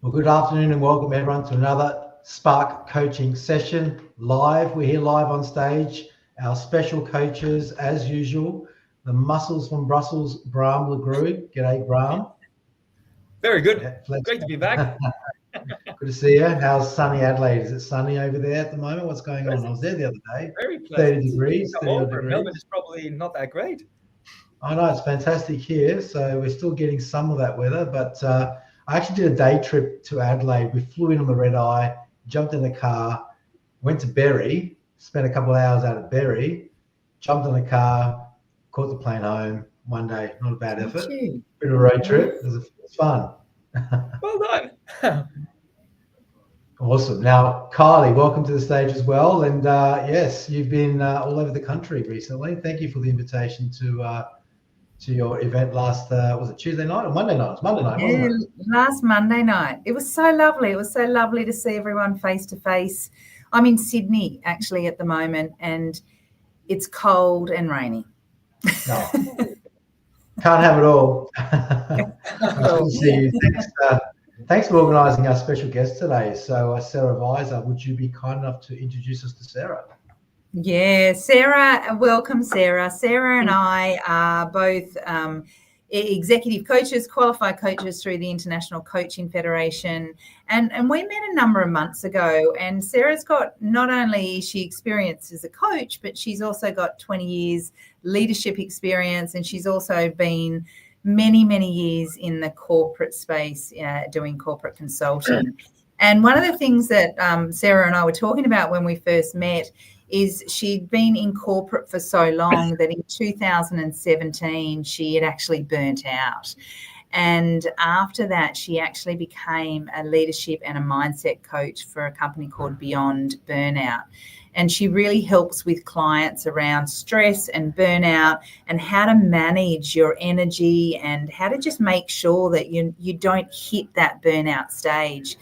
Well, good afternoon and welcome everyone to another Spark coaching session live. We're here live on stage. Our special coaches, as usual, the muscles from Brussels, Bram LeGroux. G'day, Bram. Very good. Yeah, Great to be back. Good to see you. How's sunny Adelaide? Is it sunny over there at the moment? What's going on? I was there the other day. Very pleasant. 30 degrees, 30 degrees. Melbourne is probably not that great. I know, it's fantastic here. So we're still getting some of that weather, but I actually did a day trip to Adelaide. We flew in on the red eye, jumped in the car, went to Berry, spent a couple of hours out at Berry, jumped in the car, caught the plane home one day. Not a bad effort. Bit of a road trip. It was fun. Well done. Awesome. Now, Kylie, welcome to the stage as well. And yes, you've been all over the country recently. Thank you for the invitation to your event last, was it Tuesday night or Monday night? It was Monday night, wasn't it? Last Monday night. It was so lovely. It was so lovely to see everyone face to face. I'm in Sydney actually at the moment, and it's cold and rainy. No. Can't have it all. Good to see you. Thanks for organising our special guest today. So, Sarah Vizer, would you be kind enough to introduce us to Sarah? Yeah, Sarah, welcome, Sarah. Sarah and I are both executive coaches, qualified coaches through the International Coaching Federation. And we met a number of months ago. And Sarah's got, not only is she experienced as a coach, but she's also got 20 years leadership experience. And she's also been many years in the corporate space doing corporate consulting. And one of the things that Sarah and I were talking about when we first met is she'd been in corporate for so long that in 2017 she had actually burnt out. And after that, she actually became a leadership and a mindset coach for a company called Beyond Burnout. And she really helps with clients around stress and burnout and how to manage your energy and how to just make sure that you don't hit that burnout stage.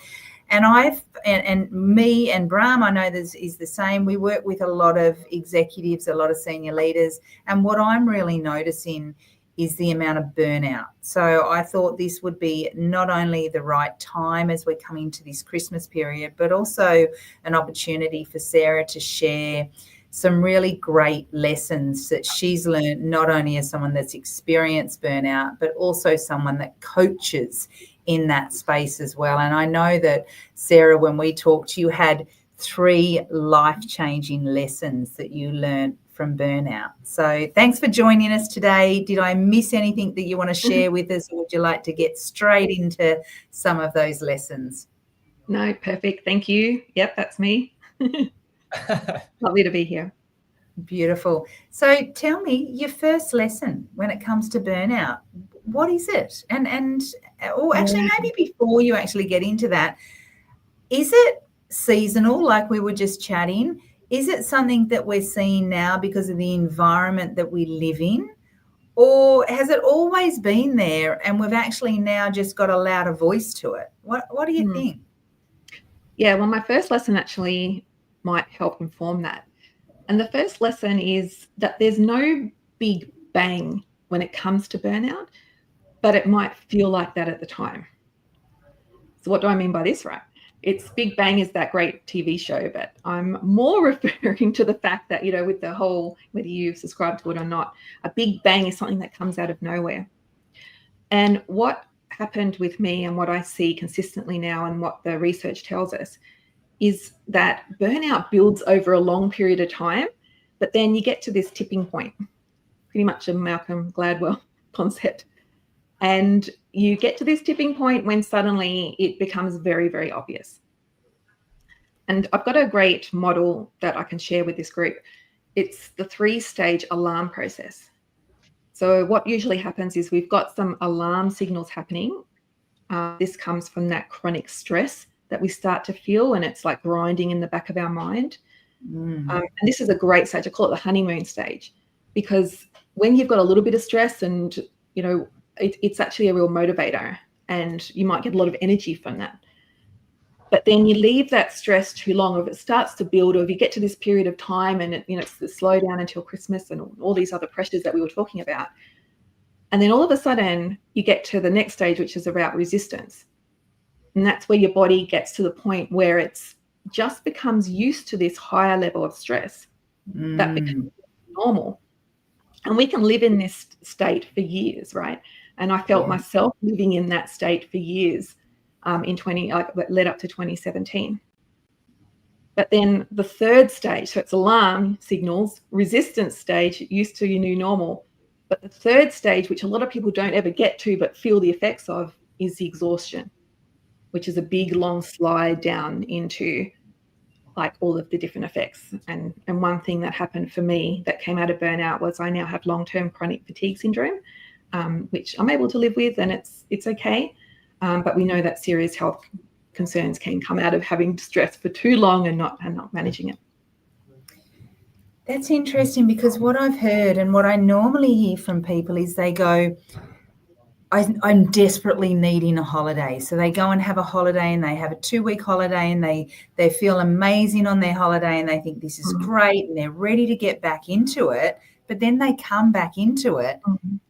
And me and Bram, I know this is the same. We work with a lot of executives, a lot of senior leaders. And what I'm really noticing is the amount of burnout. So I thought this would be not only the right time as we're coming to this Christmas period, but also an opportunity for Sarah to share some really great lessons that she's learned, not only as someone that's experienced burnout, but also someone that coaches in that space as well. And I know that, Sarah, when we talked, you had 3 life-changing lessons that you learned from burnout. So thanks for joining us today. Did I miss anything that you want to share with us, or would you like to get straight into some of those lessons? No, perfect. Thank you. Yep, that's me. Lovely to be here. Beautiful. So tell me your first lesson when it comes to burnout. What is it? Maybe before you actually get into that, is it seasonal, like we were just chatting? Is it something that we're seeing now because of the environment that we live in? Or has it always been there and we've actually now just got a louder voice to it? What do you think? Yeah, well, my first lesson actually might help inform that. And the first lesson is that there's no big bang when it comes to burnout, but it might feel like that at the time. So what do I mean by this, right? It's Big Bang is that great TV show, but I'm more referring to the fact that, with the whole, whether you subscribe to it or not, a big bang is something that comes out of nowhere. And what happened with me and what I see consistently now and what the research tells us is that burnout builds over a long period of time, but then you get to this tipping point, pretty much a Malcolm Gladwell concept. And you get to this tipping point when suddenly it becomes very, very obvious. And I've got a great model that I can share with this group. It's the 3-stage alarm process. So what usually happens is we've got some alarm signals happening. This comes from that chronic stress that we start to feel, and it's like grinding in the back of our mind. And this is a great stage. I call it the honeymoon stage, because when you've got a little bit of stress and, it's actually a real motivator, and you might get a lot of energy from that. But then you leave that stress too long, or if it starts to build, or if you get to this period of time and it's the slow down until Christmas and all these other pressures that we were talking about. And then all of a sudden you get to the next stage, which is about resistance. And that's where your body gets to the point where it's just becomes used to this higher level of stress that becomes normal. And we can live in this state for years, right? And I felt myself living in that state for years led up to 2017. But then the third stage, so it's alarm signals, resistance stage, used to your new normal. But the third stage, which a lot of people don't ever get to but feel the effects of, is the exhaustion, which is a big, long slide down into like all of the different effects. And one thing that happened for me that came out of burnout was I now have long-term chronic fatigue syndrome, which I'm able to live with, and it's okay. But we know that serious health concerns can come out of having stress for too long and not managing it. That's interesting, because what I've heard and what I normally hear from people is they go, I'm desperately needing a holiday. So they go and have a holiday, and they have a 2-week holiday, and they feel amazing on their holiday, and they think this is great, and they're ready to get back into it. But then they come back into it and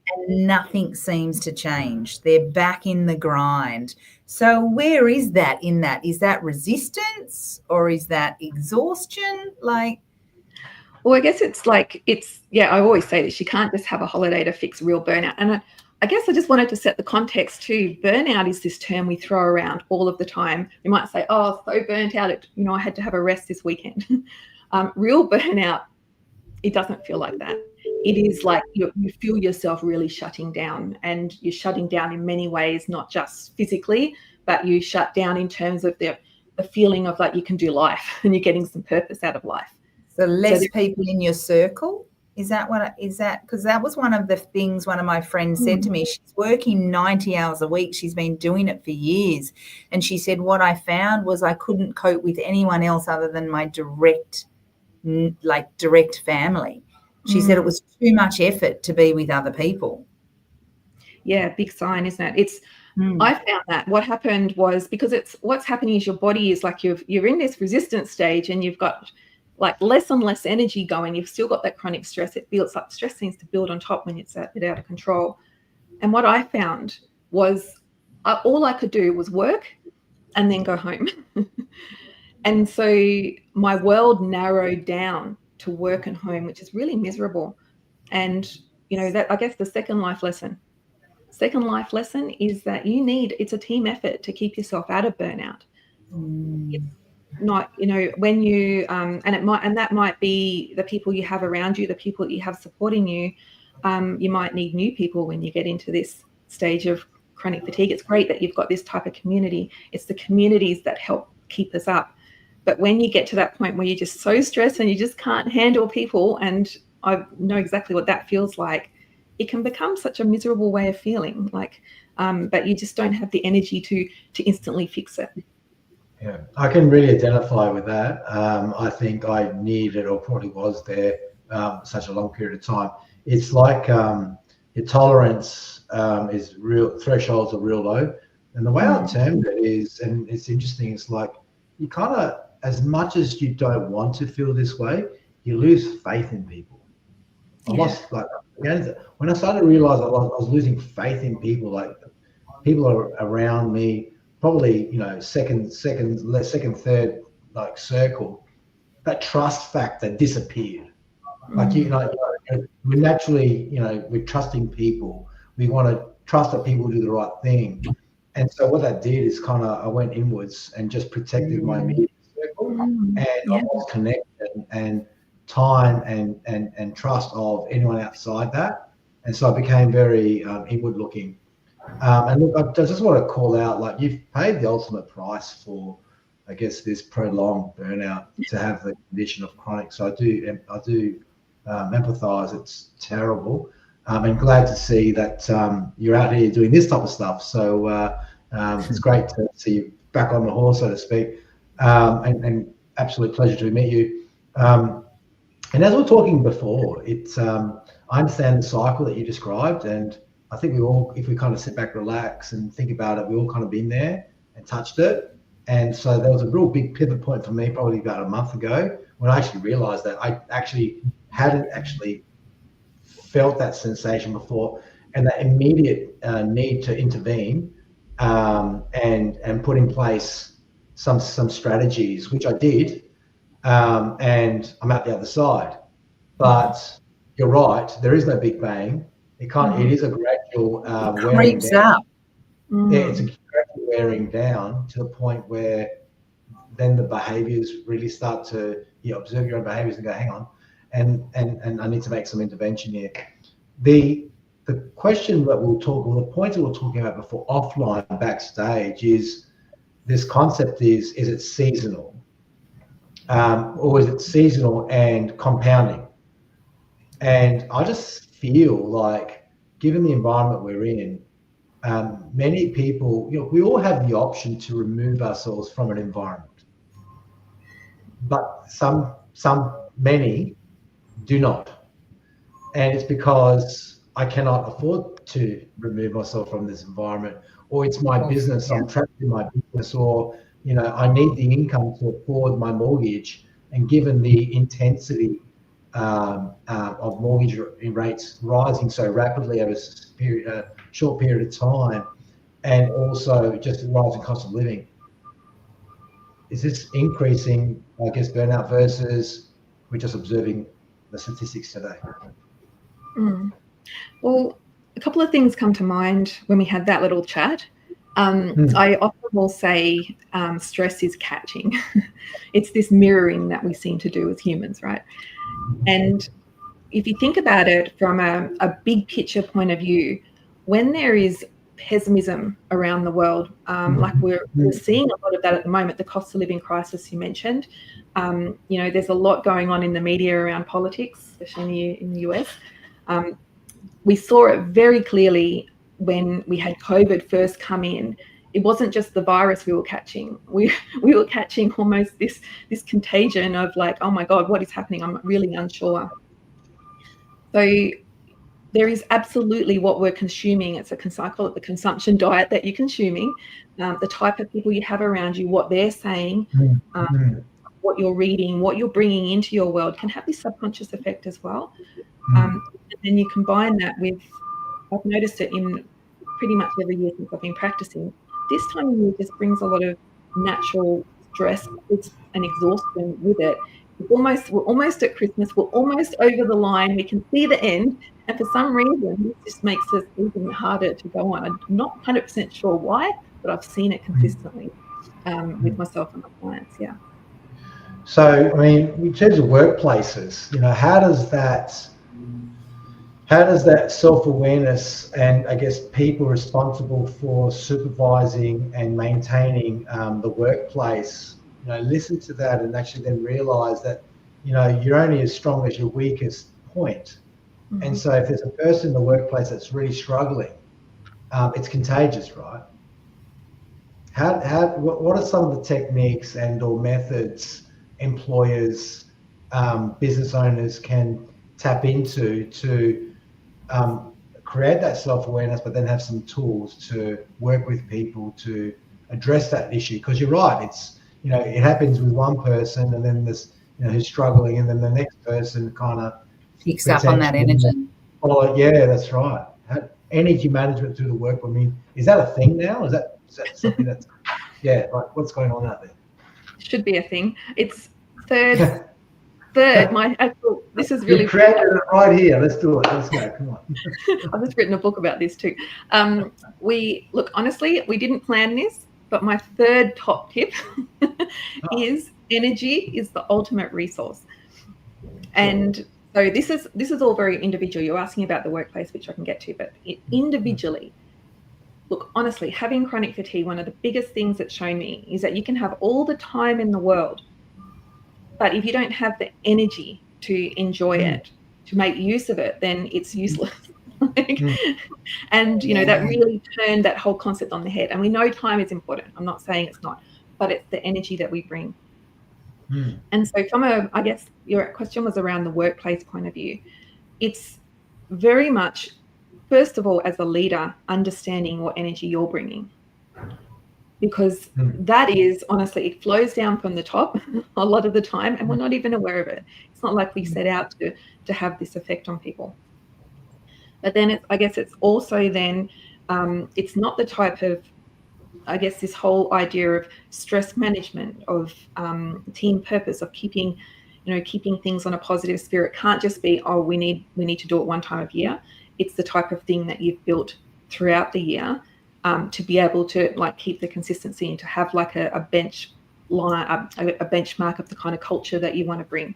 nothing seems to change. They're back in the grind. So where is that in that? Is that resistance or is that exhaustion? Well, I guess I always say this, you can't just have a holiday to fix real burnout. And I guess I just wanted to set the context too. Burnout is this term we throw around all of the time. You might say, oh, so burnt out, I had to have a rest this weekend. Real burnout, it doesn't feel like that. It is like you feel yourself really shutting down, and you're shutting down in many ways, not just physically, but you shut down in terms of the feeling of like you can do life and you're getting some purpose out of life. So less people in your circle? Is that because that was one of the things one of my friends said to me. She's working 90 hours a week. She's been doing it for years. And she said, what I found was I couldn't cope with anyone else other than my direct family. She said it was too much effort to be with other people. Yeah, big sign, isn't it? I found that what happened was, because what's happening is your body is like you're in this resistance stage, and you've got like less and less energy going. You've still got that chronic stress. It feels like stress seems to build on top when it's a bit out of control. And what I found was all I could do was work and then go home. And so my world narrowed down to work and home, which is really miserable. And, that I guess the second life lesson is that it's a team effort to keep yourself out of burnout. It's not, when you, and that might be the people you have around you, the people that you have supporting you. You might need new people when you get into this stage of chronic fatigue. It's great that you've got this type of community. It's the communities that help keep us up. But when you get to that point where you're just so stressed and you just can't handle people, and I know exactly what that feels like, it can become such a miserable way of feeling, but you just don't have the energy to instantly fix it. Yeah, I can really identify with that. I think I needed, or probably was there such a long period of time. It's like your tolerance is real, thresholds are real low. And the way I termed it is, and it's interesting, it's like you kind of, as much as you don't want to feel this way, you lose faith in people. I lost, when I started to realize I was losing faith in people, like people are around me, probably, second, third, circle, that trust factor disappeared. Like, we're naturally, we're trusting people. We want to trust that people do the right thing. And so what that did is I went inwards and just protected my immediate circle, and I was connected and time and trust of anyone outside that. And so I became very inward looking. And look, I just want to call out, you've paid the ultimate price for, I guess, this prolonged burnout to have the condition of chronic. So I do empathize. It's terrible. I'm glad to see that you're out here doing this type of stuff. So it's great to see you back on the horse, so to speak. And absolute pleasure to meet you. And as we were talking before, I understand the cycle that you described, and I think we all, if we kind of sit back, relax, and think about it, we all kind of been there and touched it. And so there was a real big pivot point for me, probably about a month ago, when I actually realized that I actually hadn't felt that sensation before, and that immediate need to intervene and put in place some strategies, which I did, and I'm at the other side. But you're right, there is no big bang. It is a gradual wearing Creeps down. up. Yeah, it's a gradual wearing down to the point where then the behaviors really start to observe your own behaviors and go, hang on, and I need to make some intervention here. The question that the point that we're talking about before offline backstage is this concept is it seasonal, or is it seasonal and compounding? And I just feel like, given the environment we're in, many people, we all have the option to remove ourselves from an environment, but many do not. And it's because I cannot afford to remove myself from this environment, or it's my business, I'm trapped in my business, or I need the income to afford my mortgage. And given the intensity of mortgage rates rising so rapidly over a short period of time, and also just the rising cost of living, is this increasing, I guess, burnout versus we're just observing the statistics today? Well, a couple of things come to mind when we had that little chat. I often will say stress is catching. It's this mirroring that we seem to do as humans, right? And if you think about it from a big picture point of view, when there is pessimism around the world, like we're seeing a lot of that at the moment, the cost of living crisis you mentioned, there's a lot going on in the media around politics, especially in the US. We saw it very clearly when we had COVID first come in. It wasn't just the virus we were catching. We were catching almost this contagion of like, oh my God, what is happening? I'm really unsure. So there is absolutely what we're consuming. I call it the consumption diet that you're consuming, the type of people you have around you, what they're saying, what you're reading, what you're bringing into your world can have this subconscious effect as well. And then you combine that with, I've noticed it in pretty much every year since I've been practicing, this time of year just brings a lot of natural stress and exhaustion with it. We're almost at Christmas, we're almost over the line, we can see the end, and for some reason this just makes it even harder to go on. I'm not 100% sure why, but I've seen it consistently with myself and my clients. Yeah. So, I mean, in terms of workplaces, how does that self-awareness and, I guess, people responsible for supervising and maintaining the workplace, listen to that and actually then realize that, you're only as strong as your weakest point. And so if there's a person in the workplace that's really struggling, it's contagious, right? What are some of the techniques and or methods employers, business owners can tap into to create that self-awareness, but then have some tools to work with people to address that issue? Because you're right, it's it happens with one person, and then there's who's struggling, and then the next person kind of picks up on that energy. Yeah, that's right. Energy management through the work. I mean, is that a thing now? Is that something that's like what's going on out there? Should be a thing. It's third. This is really. You created it right here. Let's do it. Let's go. Come on. I've just written a book about this too. Honestly, we didn't plan this, but my third top tip is energy is the ultimate resource. And so this is all very individual. You're asking about the workplace, which I can get to, but individually, look, honestly, having chronic fatigue, one of the biggest things that's shown me is that you can have all the time in the world, but if you don't have the energy to enjoy it, to make use of it, then it's useless. And that really turned that whole concept on the head. And we know time is important. I'm not saying it's not, but it's the energy that we bring. And so I guess your question was around the workplace point of view. It's very much, first of all, as a leader, understanding what energy you're bringing. Because that is, honestly, it flows down from the top a lot of the time, and we're not even aware of it. It's not like we set out to have this effect on people. But then I guess it's also then, it's not the type of I guess this whole idea of stress management, of team purpose, of keeping things on a positive spirit can't just be, oh, we need to do it one time of year. It's the type of thing that you've built throughout the year to be able to like keep the consistency and to have like a benchmark of the kind of culture that you want to bring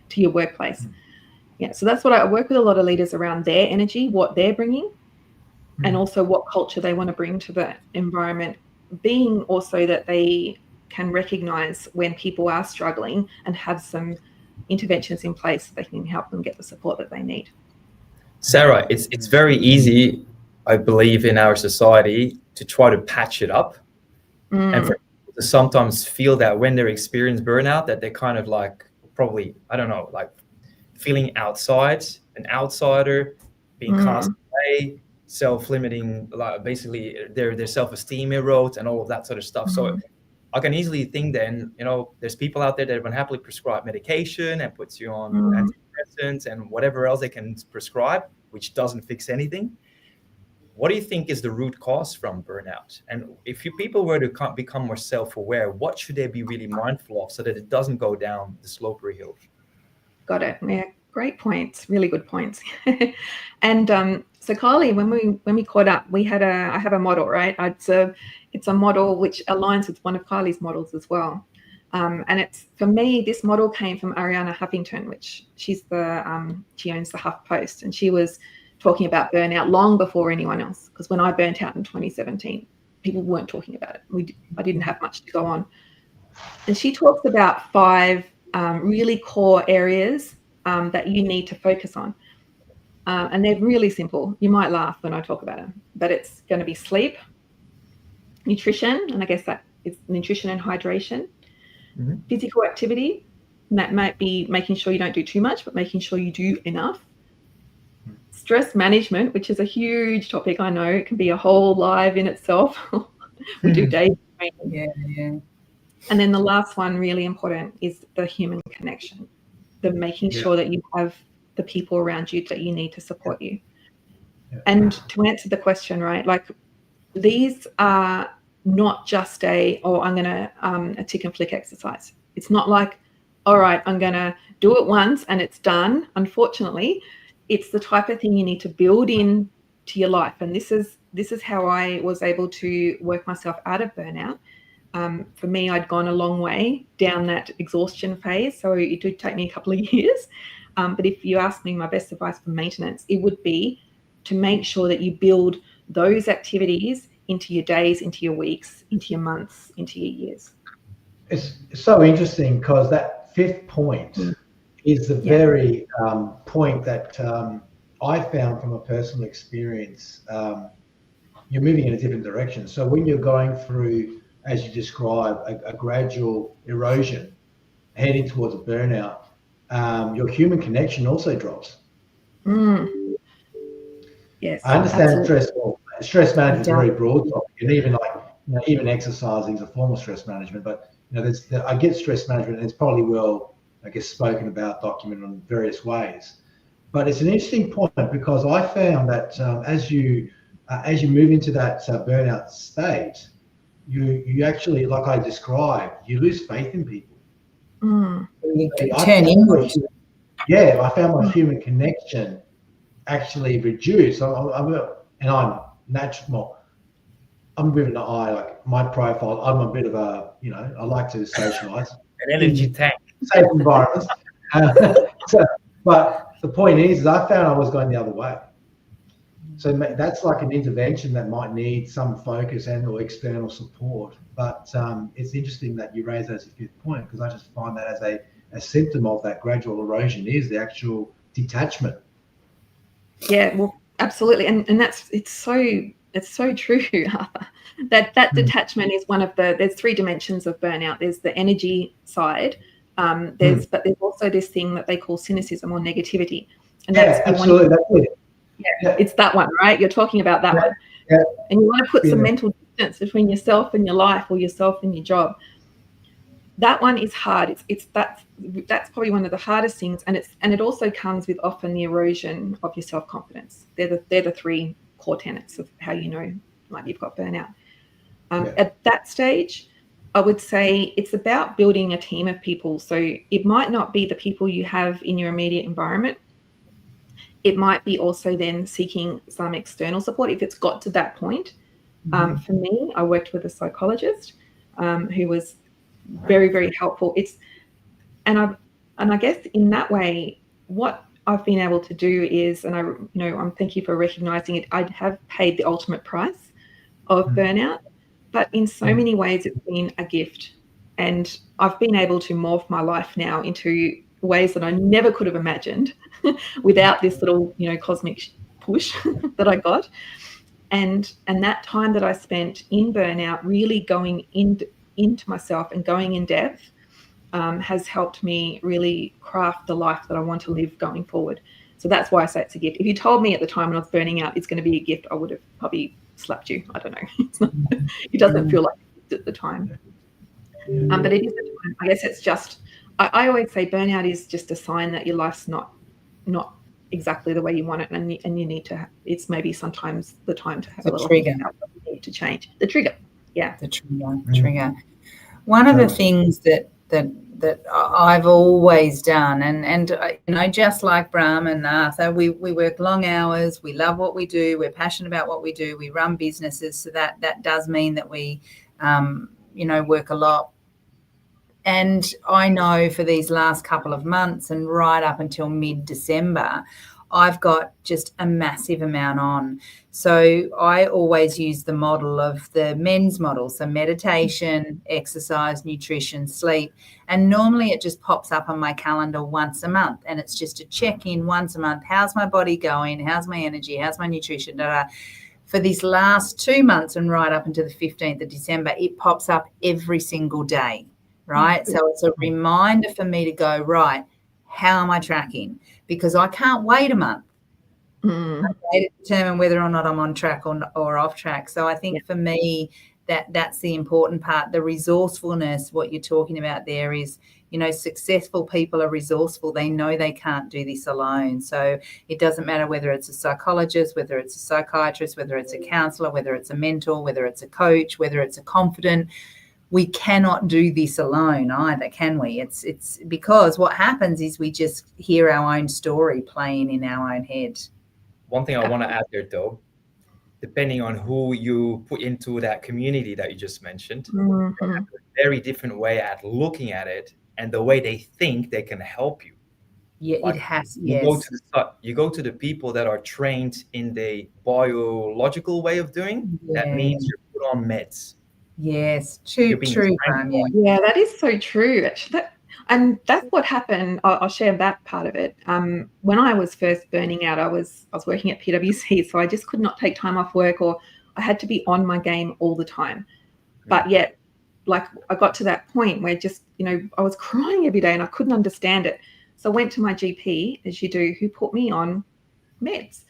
to your workplace. Yeah, so that's what I work with a lot of leaders around, their energy, what they're bringing, and also what culture they want to bring to the environment, being also that they can recognize when people are struggling and have some interventions in place so they can help them get the support that they need. Sarah, it's very easy, I believe, in our society to try to patch it up, and for people to sometimes feel that when they experience burnout, that they're kind of like probably, I don't know, like feeling outside, an outsider, being cast away, self-limiting, like basically their self-esteem erodes and all of that sort of stuff. So I can easily think then, there's people out there that will happily prescribe medication and puts you on antidepressants and whatever else they can prescribe, which doesn't fix anything. What do you think is the root cause from burnout? And if people were to become more self-aware, what should they be really mindful of so that it doesn't go down the slippery hill? Got it. Yeah, great points. Really good points. And so Kylie, when we caught up, I have a model, right? It's a model which aligns with one of Kylie's models as well. And it's, for me, this model came from Arianna Huffington, which she owns the HuffPost, and she was talking about burnout long before anyone else. Because when I burnt out in 2017, people weren't talking about it. I didn't have much to go on. And she talks about 5 really core areas that you need to focus on. And they're really simple. You might laugh when I talk about them, but it's going to be sleep, nutrition, and I guess that is nutrition and hydration, physical activity, and that might be making sure you don't do too much, but making sure you do enough. Stress management, which is a huge topic. I know it can be a whole live in itself. We do days. Yeah. And then the last one, really important, is the human connection, the making sure that you have the people around you that you need to support you. And to answer the question, right, like these are not just I'm going to a tick and flick exercise. It's not like, all right, I'm going to do it once and it's done. Unfortunately, it's the type of thing you need to build in to your life. And this is how I was able to work myself out of burnout. For me, I'd gone a long way down that exhaustion phase. So it did take me a couple of years. But if you ask me my best advice for maintenance, it would be to make sure that you build those activities into your days, into your weeks, into your months, into your years. It's so interesting because that 5th point is the very point that I found from a personal experience. You're moving in a different direction. So when you're going through, as you describe, a gradual erosion heading towards a burnout, your human connection also drops. Yes, I understand absolutely. stress management is a very broad topic, and even even exercising is a form of stress management. But I get stress management, and it's probably spoken about, documented in various ways. But it's an interesting point because I found that as you move into that burnout state, you actually, like I described, you lose faith in people. Turn inward. Yeah, I found my human connection actually reduced. I'm natural. I'm a bit of an like my profile. I'm a bit of a, I like to socialize. An energy tank. Safe environments. But the point is I found I was going the other way. So that's like an intervention that might need some focus and or external support. But it's interesting that you raise that as a 5th point, because I just find that as a symptom of that gradual erosion is the actual detachment. Yeah, well, absolutely, and it's so true, Arthur. That detachment is one of there's 3 dimensions of burnout. There's the energy side, but there's also this thing that they call cynicism or negativity, and that's absolutely. That's it. Yeah, it's that one, right? You're talking about that one. Yeah. And you want to put some mental distance between yourself and your life, or yourself and your job. That one is hard. That's probably one of the hardest things, and it also comes with often the erosion of your self-confidence. They're the 3 core tenets of how like you've got burnout. At that stage, I would say it's about building a team of people. So it might not be the people you have in your immediate environment. It might be also then seeking some external support if it's got to that point. For me, I worked with a psychologist who was very, very helpful. And I guess in that way, what I've been able to do is, and I'm thank you for recognizing it. I have paid the ultimate price of burnout, but in so many ways, it's been a gift. And I've been able to morph my life now into ways that I never could have imagined without this little, cosmic push that I got. And that time that I spent in burnout, really going into myself and going in depth, has helped me really craft the life that I want to live going forward. So that's why I say it's a gift. If you told me at the time when I was burning out, it's going to be a gift, I would have probably slapped you. I don't know. It doesn't feel like a gift at the time. But it is a time. I guess it's just, I always say burnout is just a sign that your life's not exactly the way you want it, and you need to. It's maybe sometimes the time to have a little trigger. You need to change the trigger. Yeah, the trigger. One of the things that I've always done, and just like Brahm and Arthur, we work long hours. We love what we do. We're passionate about what we do. We run businesses, so that does mean that we, work a lot. And I know for these last couple of months and right up until mid-December, I've got just a massive amount on. So I always use the model of the men's model. So meditation, exercise, nutrition, sleep. And normally it just pops up on my calendar once a month. And it's just a check-in once a month. How's my body going? How's my energy? How's my nutrition? For these last 2 months and right up until the 15th of December, it pops up every single day. Right. So it's a reminder for me to go, right, how am I tracking? Because I can't wait a month to determine whether or not I'm on track or off track. So I think for me, that's the important part. The resourcefulness, what you're talking about there is, successful people are resourceful. They know they can't do this alone. So it doesn't matter whether it's a psychologist, whether it's a psychiatrist, whether it's a counselor, whether it's a mentor, whether it's a coach, whether it's a confidant. We cannot do this alone either, can we? It's because what happens is we just hear our own story playing in our own head. One thing I want to add there, though, depending on who you put into that community that you just mentioned, they have a very different way at looking at it and the way they think they can help you. Yeah, like it has. You go to the people that are trained in the biological way of doing. Yeah. That means you're put on meds. Yes, true. Yeah, that is so true. And that's what happened. I'll share that part of it. When I was first burning out, I was working at PwC, so I just could not take time off work, or I had to be on my game all the time. But yet, like, I got to that point where just, I was crying every day and I couldn't understand it. So I went to my GP, as you do, who put me on meds.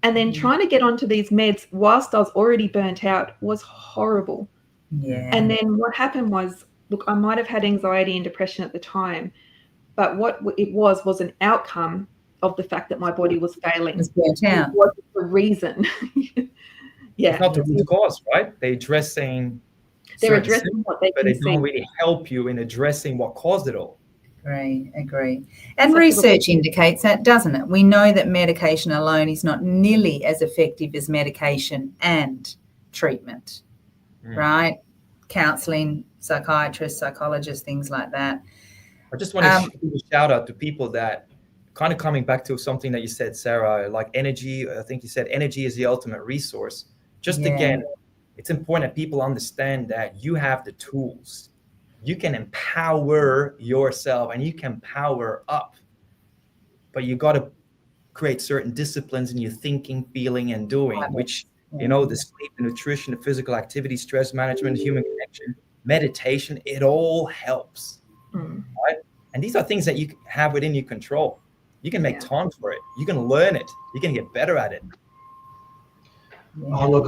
And then trying to get onto these meds whilst I was already burnt out was horrible. Yeah. And then what happened was, look, I might have had anxiety and depression at the time, but what it was an outcome of the fact that my body was failing. It was burnt out. It wasn't the reason. Yeah. It's not the root cause, right? They're addressing what they can see. But they don't really help you in addressing what caused it all. Agree. And research indicates that, doesn't it? We know that medication alone is not nearly as effective as medication and treatment. Right? Counseling, psychiatrists, psychologists, things like that. I just want to give a shout out to people that kind of coming back to something that you said, Sarah, like energy. I think you said energy is the ultimate resource. Again, it's important that people understand that you have the tools. You can empower yourself and you can power up, but you got to create certain disciplines in your thinking, feeling, and doing, which the sleep, the nutrition, the physical activity, stress management, human connection, meditation, it all helps, right? And these are things that you have within your control. You can make time for it. You can learn it. You can get better at it. Oh, look,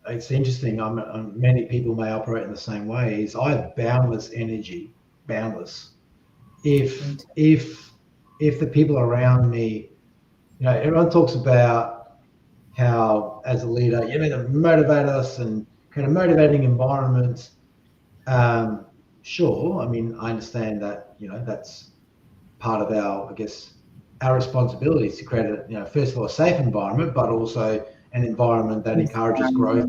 it's interesting. Many people may operate in the same way. I have boundless energy, boundless. If the people around me, everyone talks about how, as a leader, you need to motivate us and kind of motivating environment. Sure, I mean, I understand that, that's part of our, I guess, our responsibility is to create a, first of all, a safe environment, but also an environment that encourages growth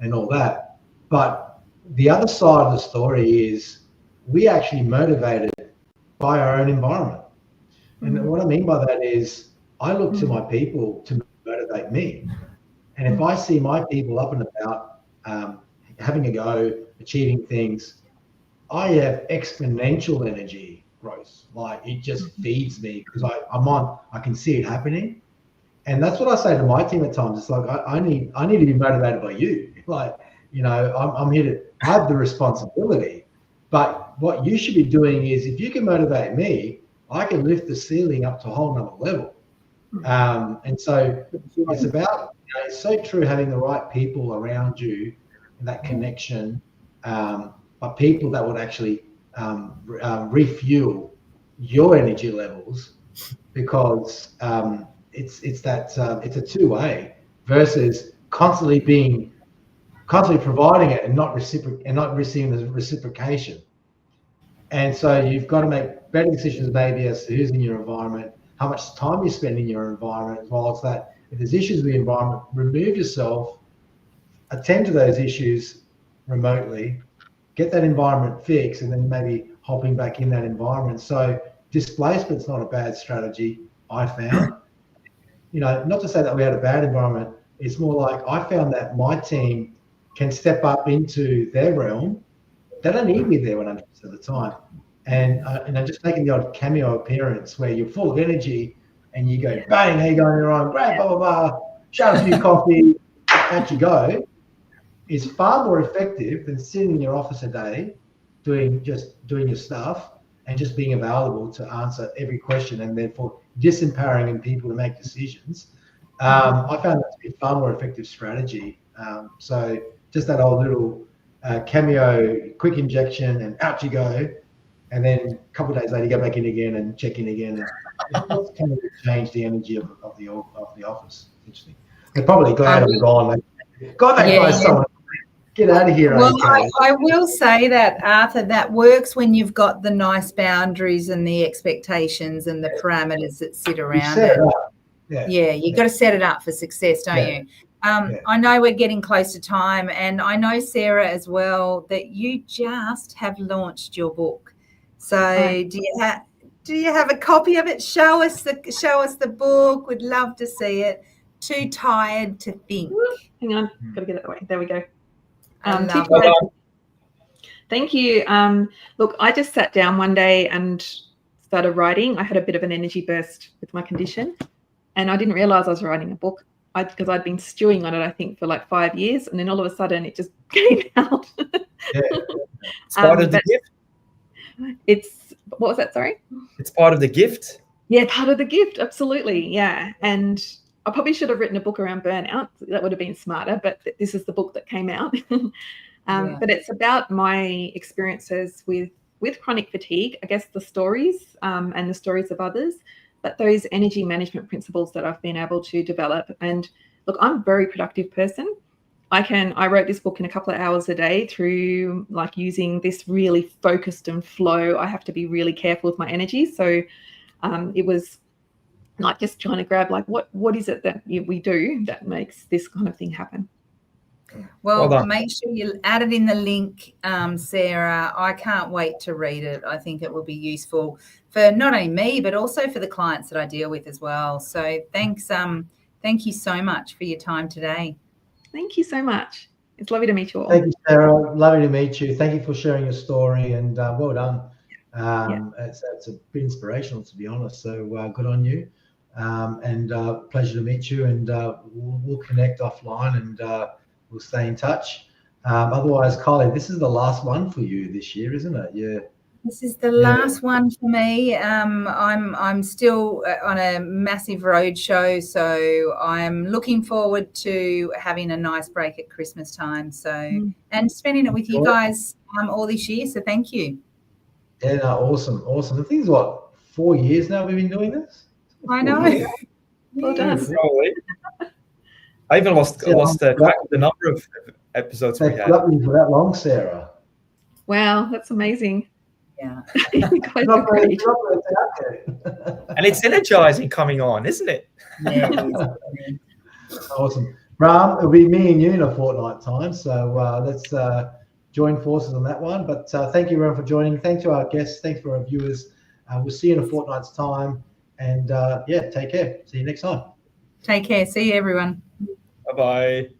and all that. But the other side of the story is we actually motivated by our own environment. And what I mean by that is I look to my people to motivate me. And if I see my people up and about, having a go, achieving things, I have exponential energy growth. Like it just feeds me because I can see it happening. And that's what I say to my team at times. It's like, I need to be motivated by you. Like, I'm here to have the responsibility. But what you should be doing is if you can motivate me, I can lift the ceiling up to a whole nother level. And so it's about, it's so true having the right people around you and that connection, but people that would actually refuel your energy levels, because it's a two-way versus constantly providing it and not receiving the reciprocation. And so you've got to make better decisions maybe as to who's in your environment, how much time you spend in your environment, as well as that if there's issues with the environment, remove yourself, attend to those issues remotely, get that environment fixed, and then maybe hopping back in that environment. So displacement's not a bad strategy, I found. Not to say that we had a bad environment, it's more like I found that my team can step up into their realm. They don't need me there 100% of the time. And just making the odd cameo appearance where you're full of energy and you go, bang, how you going, you're on, great, blah, blah, blah, shout a few coffee, out you go, is far more effective than sitting in your office a day doing your stuff and just being available to answer every question and therefore disempowering people to make decisions. I found that to be a far more effective strategy. So just that old little cameo, quick injection, and out you go. And then a couple of days later, you go back in again and check in again. It's kind of changed the energy of the office. Interesting. They're probably glad I'm gone. God, that guy's someone. Get out of here. Well, I will say that, Arthur, that works when you've got the nice boundaries and the expectations and the parameters that sit around it. Yeah, you've got to set it up for success, don't you? I know we're getting close to time, and I know, Sarah, as well, that you just have launched your book. So do you have a copy of it? Show us the book. We'd love to see it. Too tired to think. Hang on, got to get it away. There we go. Thank you. Look, I just sat down one day and started writing. I had a bit of an energy burst with my condition, and I didn't realize I was writing a book because I'd been stewing on it, I think, for like 5 years, and then all of a sudden it just came out. It's part of the gift. What was that? Sorry? It's part of the gift. Yeah, part of the gift. Absolutely. Yeah. And I probably should have written a book around burnout. That would have been smarter, but this is the book that came out. But it's about my experiences with chronic fatigue, I guess the stories and the stories of others, but those energy management principles that I've been able to develop. And look, I'm a very productive person. I wrote this book in a couple of hours a day through like using this really focused and flow. I have to be really careful with my energy. So it was not just trying to grab like what is it that we do that makes this kind of thing happen. Well, make sure you add it in the link, Sarah. I can't wait to read it. I think it will be useful for not only me, but also for the clients that I deal with as well. So thanks. Thank you so much for your time today. Thank you so much. It's lovely to meet you all. Thank you, Sarah. Lovely to meet you. Thank you for sharing your story, and well done. It's a bit inspirational, to be honest. So good on you, and pleasure to meet you. And we'll connect offline, and we'll stay in touch. Otherwise, Kylie, this is the last one for you this year, isn't it? Yeah. This is the last one for me. I'm still on a massive road show, so I'm looking forward to having a nice break at Christmas time. So and spending it with you guys all this year. So thank you. Yeah, no, awesome. The thing is, what, 4 years now we've been doing this? I know. Well done. I even lost track of the number of episodes They we had. put up with you for that long, Sarah. Wow, that's amazing. Yeah. You guys Not are great. very out there. And it's energizing coming on, isn't it? Yeah, it is. Awesome. Ram, it'll be me and you in a fortnight time. So let's join forces on that one. But thank you, everyone, for joining. Thanks to our guests. Thanks for our viewers. We'll see you in a fortnight's time. And yeah, take care. See you next time. Take care. See you, everyone. Bye-bye.